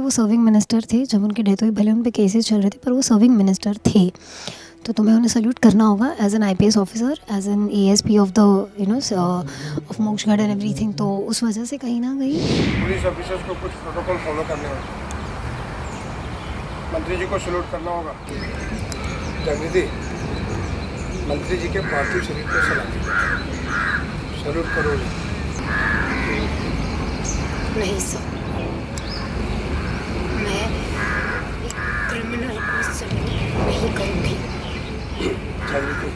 वो serving minister थे जब उनकी डेथ हुई, भले उन पे केसेस चल रहे थे पर वो सर्विंग मिनिस्टर थे, तो तुम्हें उन्हें सल्यूट करना होगा as an IPS officer, as an ASP of the of Mokshgarh and everything. तो उस वजह से कहीं ना कहीं पुलिस ऑफिसर्स को कुछ प्रोटोकॉल फॉलो करने होते हैं। मंत्री जी को सल्यूट करना होगा। जागृति, मंत्री जी के पार्थिव शरीर को सल्यूट करोगे? नहीं सर, मैं एक क्रिमिनल को सल्यूट नहीं करूँगी। जागृति,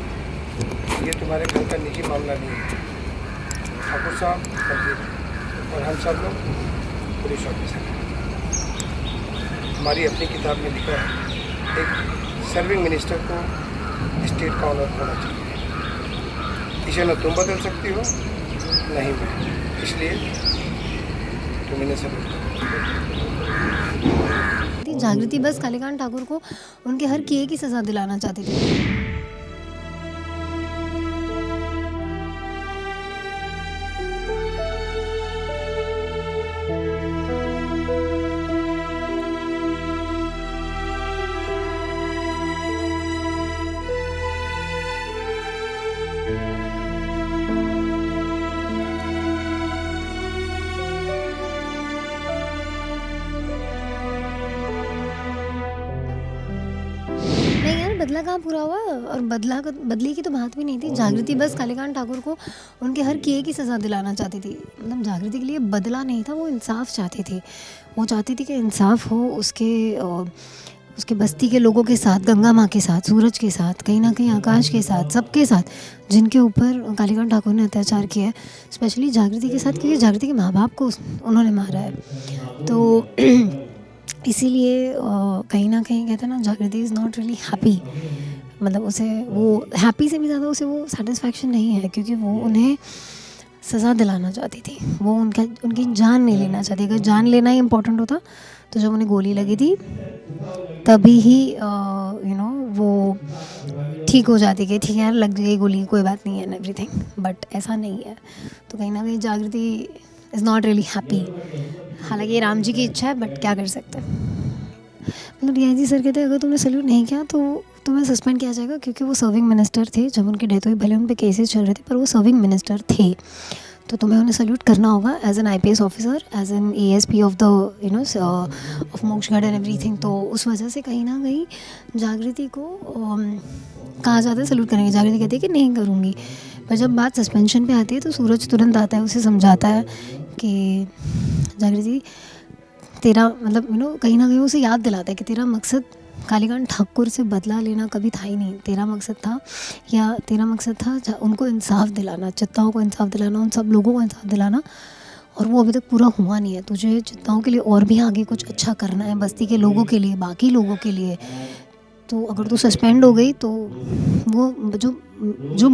ये तुम्हारे घर का निजी मामला नहीं है। ठाकुर साहब मंत्री और हम सब लोग पुलिस ऑफिसर हैं। हमारी अपनी किताब में लिखा है एक सर्विंग मिनिस्टर को स्टेट का ऑनर होना चाहिए। इसे न तुम बदल सकती हो नहीं मैं, इसलिए तुम इन्हें सल्यूट करो। जागृति बस कालीकांत ठाकुर को उनके हर किए की सज़ा दिलाना चाहती थी। नहीं यार, बदला कहाँ पूरा हुआ, और बदले की तो बात भी नहीं थी। जागृति बस कालीकांत ठाकुर को उनके हर किए की सज़ा दिलाना चाहती थी। मतलब जागृति के लिए बदला नहीं था, वो इंसाफ चाहती थी। वो चाहती थी कि इंसाफ हो उसके बस्ती के लोगों के साथ, गंगा माँ के साथ, सूरज के साथ, कहीं ना कहीं आकाश के साथ, सबके साथ जिनके ऊपर कालीकांत ठाकुर ने अत्याचार किया है। स्पेशली जागृति के साथ, क्योंकि जागृति के माँ बाप को उन्होंने मारा है। तो इसीलिए कहीं ना कहीं कहते हैं ना, जागृति इज़ नॉट रियली हैप्पी। मतलब उसे वो हैप्पी से भी ज़्यादा उसे वो सेटिस्फैक्शन नहीं है, क्योंकि वो उन्हें सज़ा दिलाना चाहती थी। वो उनकी जान नहीं लेना चाहती। अगर जान लेना ही इम्पोर्टेंट होता तो जब उन्हें गोली लगी थी तभी ही वो ठीक हो जाती कि ठीक है यार, लग गई गोली, कोई बात नहीं है एंड एवरीथिंग। बट ऐसा नहीं है। तो कहीं ना कहीं जागृति इज़ नॉट रियली हैप्पी। हालांकि ये राम जी की इच्छा है, बट क्या कर सकते हैं। मतलब DIG सर कहते हैं अगर तुमने सल्यूट नहीं किया तो तुम्हें सस्पेंड किया जाएगा, क्योंकि वो सर्विंग मिनिस्टर थे जब उनकी डेथ हुई। भले उन पे केसेस चल रहे थे पर वो सर्विंग मिनिस्टर थे, तो तुम्हें उन्हें सल्यूट करना होगा as an IPS officer, as an ASP of the of Mokshgarh and everything. तो उस वजह से कहीं ना कहीं जागृति को कहा जाता है सल्यूट करेंगे। जागृति कहती है कि नहीं करूँगी। पर जब बात सस्पेंशन पे आती है तो सूरज तुरंत आता है, उसे समझाता है कि जागृति तेरा मतलब कहीं ना कहीं उसे याद दिलाता है कि तेरा मकसद कालीकांत ठाकुर से बदला लेना कभी था ही नहीं। तेरा मकसद था उनको इंसाफ दिलाना, चित्ताओं को इंसाफ दिलाना, उन सब लोगों को इंसाफ दिलाना, और वो अभी तक पूरा हुआ नहीं है। तुझे चित्ताओं के लिए और भी आगे कुछ अच्छा करना है, बस्ती के लोगों के लिए, बाकी लोगों के लिए। तो अगर तू सस्पेंड हो गई तो वो जो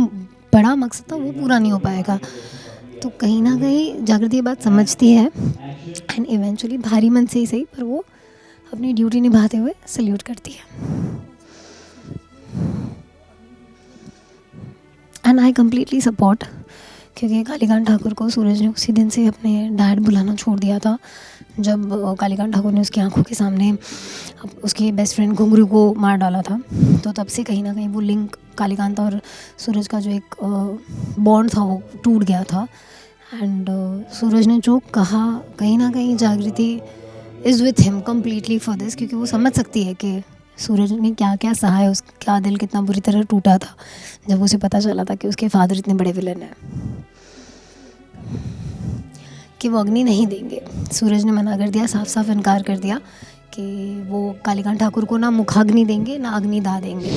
बड़ा मकसद था वो पूरा नहीं हो पाएगा। तो कहीं ना कहीं जागृति ये बात समझती है एंड इवेंचुअली भारी मन से ही सही, पर वो अपनी ड्यूटी निभाते हुए सल्यूट करती है। एंड आई कम्प्लीटली सपोर्ट, क्योंकि कालीकांत ठाकुर को सूरज ने उसी दिन से अपने डैड बुलाना छोड़ दिया था, जब कालीकांत ठाकुर ने उसकी आंखों के सामने उसके बेस्ट फ्रेंड घुंगरू को मार डाला था। तो तब से कहीं ना कहीं वो लिंक कालीकांत और सूरज का जो एक बॉन्ड था वो टूट गया था। एंड सूरज ने जो कहा, कहीं ना कहीं जागृति is with him completely for this, क्योंकि वो समझ सकती है कि सूरज ने क्या क्या सहा है, उसका दिल कितना बुरी तरह टूटा था जब उसे पता चला था कि उसके फादर इतने बड़े विलन हैं कि वो अग्नि नहीं देंगे। सूरज ने मना कर दिया, साफ साफ इनकार कर दिया कि वो कालीकांत ठाकुर को ना मुखाग्नि देंगे ना अग्निदाह देंगे।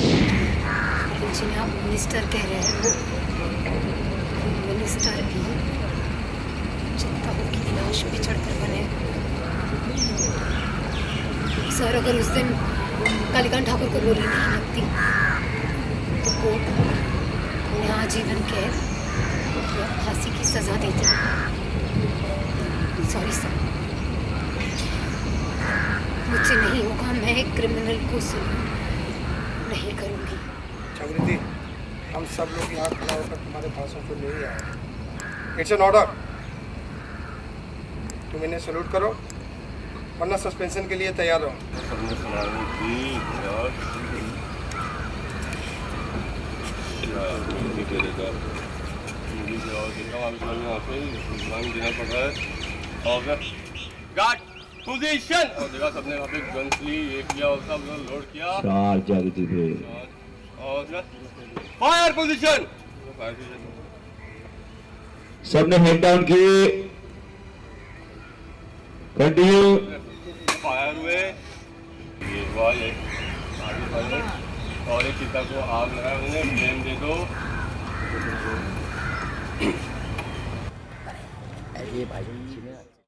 जिन्हें आप मिनिस्टर कह रहे हैं, वो मिनिस्टर की चित्ताओं की लाश पे चढ़कर बने। सर अगर उस दिन कालीकांत ठाकुर को गोली नहीं लगती तो कोर्ट उन्हें आजीवन कैद या फांसी की सज़ा देती। सॉरी सर, मुझसे नहीं होगा। मैं एक क्रिमिनल को नहीं करूँगी। जागृति, हम सब लोग यहाँ खड़ा होकर तुम्हारे पास तो नहीं आए। It's an order. तुम इन्हें सल्यूट करो वरना सस्पेंशन के लिए तैयार रहो। सबने सुनाई थी यार, क्या मूवी करेगा, मूवी की और देखा वहाँ समझ में आते ही इस्लाम देना पड़ रहा है। और गार्ड पोजीशन, और देखा सबने वहाँ पे गन्स ली, ये किया और सब लोड किया। चार जागृति थे। और फायर पोजीशन, फायर पोजीशन, सबने हेड डाउन किए। कंटिन्यू। फायर हुए, ये हुआ ये आगे फायर, और एक चिता को आग लगा, उन्हें फ्लेम दे दो। ये भाई